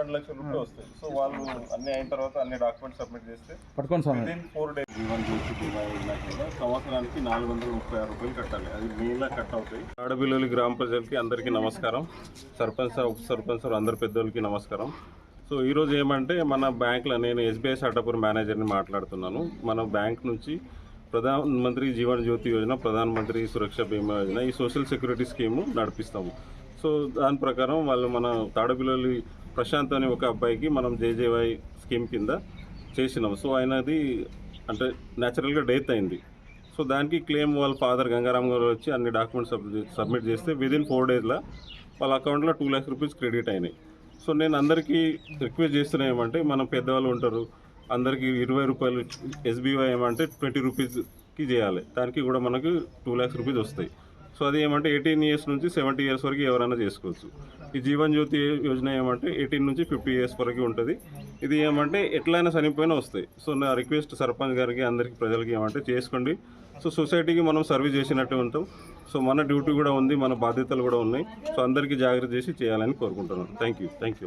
2 లక్షల రూపాయలు వస్తాయి. సో వాళ్ళు అన్ని అయిన తర్వాత అన్ని డాక్యుమెంట్స్ సబ్మిట్ చేస్తే విదిన్ 4 days జీవన్ జ్యోతి బీమా యోజన కింద సంవత్సరానికి 436 రూపాయలు కట్టాలి. అది మేలా కట్ అవుతాయి. తాడబిల్లోలి గ్రామ ప్రజలకి అందరికీ నమస్కారం. సర్పంచ్ ఉప సర్పంచ్ అందరి పెద్దోళ్ళకి నమస్కారం. సో ఈరోజు ఏమంటే మన బ్యాంక్లో నేను ఎస్బీఐ షాటాపూర్ మేనేజర్ని మాట్లాడుతున్నాను. మన బ్యాంక్ నుంచి ప్రధానమంత్రి జీవన్ జ్యోతి యోజన, ప్రధానమంత్రి సురక్ష బీమా యోజన, ఈ సోషల్ సెక్యూరిటీ స్కీము నడిపిస్తాము. సో దాని ప్రకారం వాళ్ళు మన తాడబిల్లోలి ప్రశాంత్ అనే ఒక అబ్బాయికి మనం జేజేవై స్కీమ్ కింద చేసినాం. సో ఆయనది అంటే న్యాచురల్గా డెత్ అయింది. సో దానికి క్లెయిమ్ వాళ్ళ ఫాదర్ గంగారాం గారు వచ్చి అన్ని డాక్యుమెంట్స్ సబ్మిట్ చేస్తే విదిన్ 4 daysలో వాళ్ళ అకౌంట్లో 2 lakhs రూపీస్ క్రెడిట్ అయినాయి. సో నేను అందరికీ రిక్వెస్ట్ చేస్తున్నా ఏమంటే మన పెద్దవాళ్ళు ఉంటారు, అందరికీ 20 రూపాయలు ఎస్బీఐ ఏమంటే 20 రూపీస్కి చేయాలి. దానికి కూడా మనకు 2 lakhs రూపీస్ వస్తాయి. సో అది ఏమంటే 18 years నుంచి 70 years వరకు ఎవరైనా చేసుకోవచ్చు. ఈ జీవన్ జ్యోతి యోజన ఏమంటే 18 నుంచి 50 years వరకు ఉంటుంది. ఇది ఏమంటే ఎట్లయినా చనిపోయినా వస్తాయి. సో నా రిక్వెస్ట్ సర్పంచ్ గారికి అందరికీ ప్రజలకి ఏమంటే చేసుకోండి. సో సొసైటీకి మనం సర్వీస్ చేసినట్టు ఉంటాం. సో మన డ్యూటీ కూడా ఉంది, మన బాధ్యతలు కూడా ఉన్నాయి. సో అందరికీ జాగ్రత్త చేసి చేయాలని కోరుకుంటున్నాను. Thank you.